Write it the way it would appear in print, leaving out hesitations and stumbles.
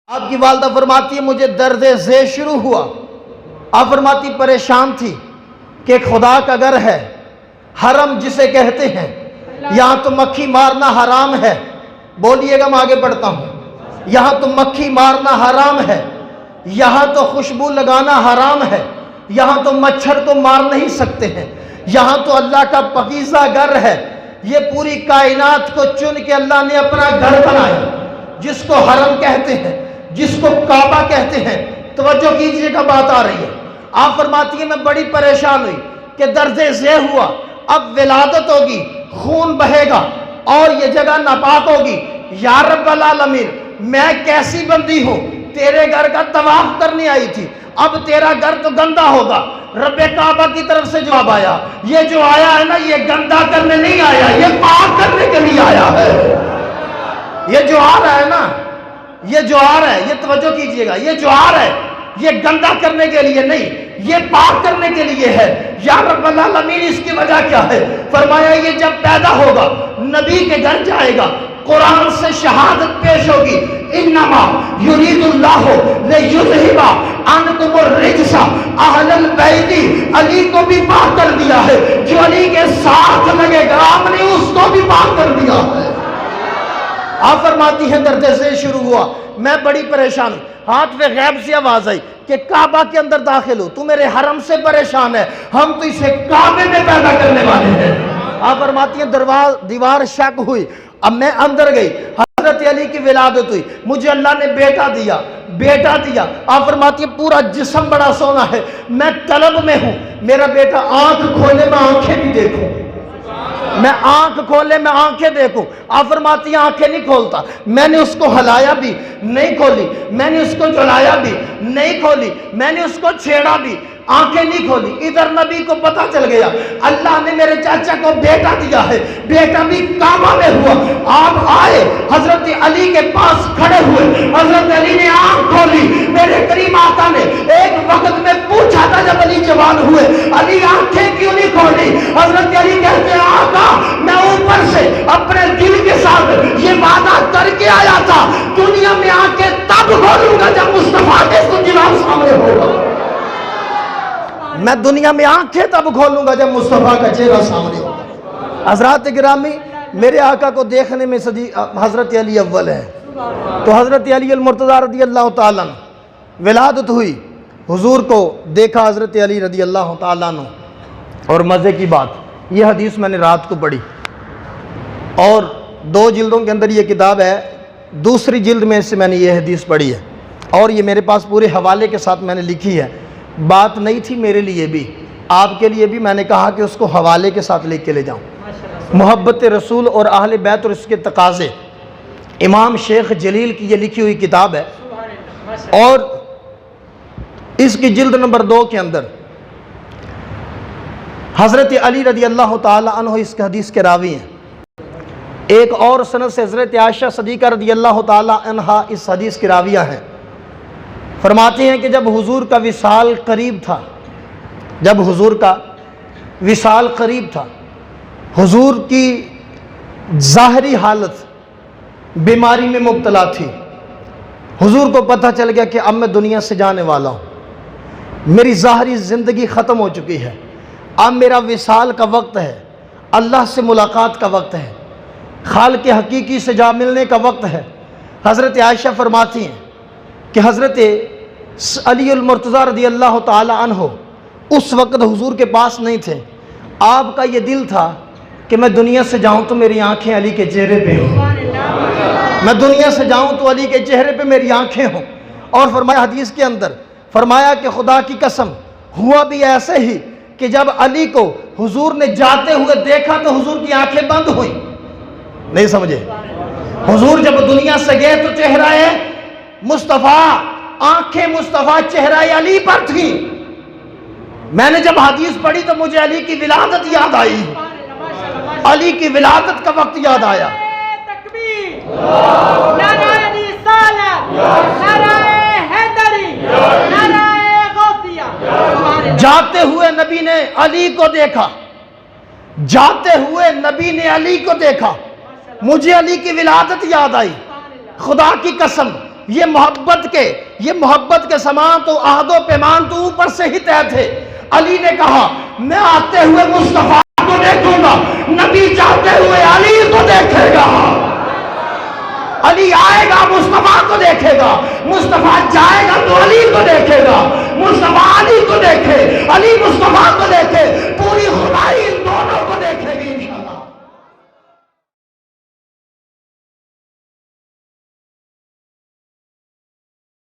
آپ کی والدہ فرماتی ہے مجھے درد ذیل شروع ہوا. آپ فرماتی پریشان تھی کہ خدا کا گھر ہے، حرم جسے کہتے ہیں، یہاں تو مکھی مارنا حرام ہے. بولیے گا میں آگے بڑھتا ہوں. یہاں تو مکھی مارنا حرام ہے، یہاں تو خوشبو لگانا حرام ہے، یہاں تو مچھر کو مار نہیں سکتے ہیں، یہاں تو اللہ کا پاکیزہ گھر ہے. یہ پوری کائنات کو چن کے اللہ نے اپنا گھر بنایا جس کو حرم کہتے ہیں، جس کو کعبہ کہتے ہیں. توجہ کیجئے گا بات آ رہی ہے. آپ فرماتی ہیں میں بڑی پریشان ہوئی کہ درد ذیل ہوا، اب ولادت ہوگی، خون بہے گا اور یہ جگہ ناپاک ہوگی. یا رب العالمین میں کیسی بندی ہوں، تیرے گھر کا طواف کرنے آئی تھی، اب تیرا گھر تو گندا ہوگا. رب کعبہ کی طرف سے جواب آیا، یہ جو آیا ہے نا یہ گندا کرنے نہیں آیا، یہ پاک کرنے کے لیے آیا ہے. یہ جو آ رہا ہے نا، یہ جو آ رہا ہے، یہ توجہ کیجئے گا، یہ جو آ رہا ہے یہ گندا کرنے کے لیے نہیں، یہ پاک کرنے کے لیے ہے. یا رب العالمین اس کی وجہ کیا ہے؟ فرمایا یہ جب پیدا ہوگا نبی کے گھر جائے گا، قرآن سے شہادت پیش ہوگی، انما یرید اللہ لیذھب عنکم الرجس اہل البیت. علی کو بھی پاک کر دیا ہے، جو علی کے ساتھ لگے گا آپ نے اس کو بھی پاک کر دیا ہے. آپ فرماتی ہیں درد سے شروع ہوا، میں بڑی پریشان ہوں. ہاتھ پہ غیب سے آواز آئی کہ کعبہ کے اندر داخل ہو، تو میرے حرم سے پریشان ہے، ہم تو اسے کعبے میں پیدا کرنے والے ہیں. آپ فرماتی ہیں دیوار شک ہوئی، اب میں اندر گئی، حضرت علی کی ولادت ہوئی، مجھے اللہ نے بیٹا دیا. آپ فرماتی ہیں پورا جسم بڑا سونا ہے، میں طلب میں ہوں، میرا بیٹا آنکھ کھولے میں آنکھیں بھی دیکھوں، میں آنکھ کھولے میں آنکھیں دیکھوں. آپ فرماتی ہیں آنکھیں نہیں کھولتا. میں نے اس کو ہلایا بھی نہیں کھولی، میں نے اس کو جلایا بھی نہیں کھولی، میں نے اس کو چھیڑا بھی، آنکھیں نہیں کھولی. ادھر نبی کو پتا چل گیا اللہ نے میرے چاچا کو بیٹا دیا ہے، بیٹا بھی کعبہ میں ہوا. آپ آئے حضرت علی کے پاس کھڑے ہوئے، حضرت علی نے آنکھ کھولی. میرے کریم آقا نے ایک وقت میں پوچھا تھا جب علی جوان ہوئے، علی آنکھیں کیوں نہیں کھولی؟ حضرت علی کہتے ہیں آقا میں اوپر سے اپنے دل کے ساتھ یہ وعدہ کر کے آیا تھا، دنیا میں آ کے تب کھولوں گا جب مصطفیٰ کے جلال سامنے ہوگا. میں دنیا میں آنکھیں تب کھولوں گا جب مصطفیٰ کا چہرہ سامنے ہوگا. حضرات گرامی میرے آقا کو دیکھنے میں حضرت علی اول ہے. تو حضرت علی المرتضیٰ رضی اللہ تعالیٰ عنہ ولادت ہوئی، حضور کو دیکھا حضرت علی رضی اللہ تعالیٰ عنہ. اور مزے کی بات، یہ حدیث میں نے رات کو پڑھی اور 2 جلدوں کے اندر یہ کتاب ہے، دوسری جلد میں سے میں نے یہ حدیث پڑھی ہے اور یہ میرے پاس پورے حوالے کے ساتھ میں نے لکھی ہے. بات نہیں تھی میرے لیے بھی، آپ کے لیے بھی میں نے کہا کہ اس کو حوالے کے ساتھ لکھ کے لے جاؤں. محبت رسول اور اہل بیت اور اس کے تقاضے، امام شیخ جلیل کی یہ لکھی ہوئی کتاب ہے اور اس کی جلد نمبر 2 کے اندر حضرت علی رضی اللہ تعالی عنہ اس حدیث کے راوی ہیں. ایک اور سند سے حضرت عائشہ صدیقہ رضی اللہ تعالی عنہا اس حدیث کی راویہ ہیں. فرماتے ہیں کہ جب حضور کا وصال قریب تھا، حضور کی ظاہری حالت بیماری میں مبتلا تھی. حضور کو پتہ چل گیا کہ اب میں دنیا سے جانے والا ہوں، میری ظاہری زندگی ختم ہو چکی ہے، اب میرا وصال کا وقت ہے، اللہ سے ملاقات کا وقت ہے، خالق حقیقی سے جا ملنے کا وقت ہے. حضرت عائشہ فرماتی ہیں کہ حضرت علی المرتضیٰ رضی اللہ تعالی عنہ اس وقت حضور کے پاس نہیں تھے. آپ کا یہ دل تھا کہ میں دنیا سے جاؤں تو میری آنکھیں علی کے چہرے پہ ہوں، میں دنیا سے جاؤں تو علی کے چہرے پہ میری آنکھیں ہوں. اور فرمایا حدیث کے اندر فرمایا کہ خدا کی قسم ہوا بھی ایسے ہی کہ جب علی کو حضور نے جاتے ہوئے دیکھا تو حضور کی آنکھیں بند ہوئیں. نہیں سمجھے؟ حضور جب دنیا سے گئے تو چہرہ مصطفیٰ، آنکھیں مصطفیٰ چہرہ علی پر تھیں. میں نے جب حدیث پڑھی تو مجھے علی کی ولادت یاد آئی، علی کی ولادت کا وقت یاد آیا. جاتے ہوئے نبی نے علی کو دیکھا، جاتے ہوئے نبی نے علی کو دیکھا، مجھے علی کی ولادت یاد آئی. خدا کی قسم یہ محبت کے سامان تو عہد و پیمان تو اوپر سے ہی طے تھے. علی نے کہا میں آتے ہوئے مصطفیٰ کو دیکھوں گا, نبی جاتے ہوئے علی کو دیکھے گا. علی آئے گا مصطفیٰ کو دیکھے گا,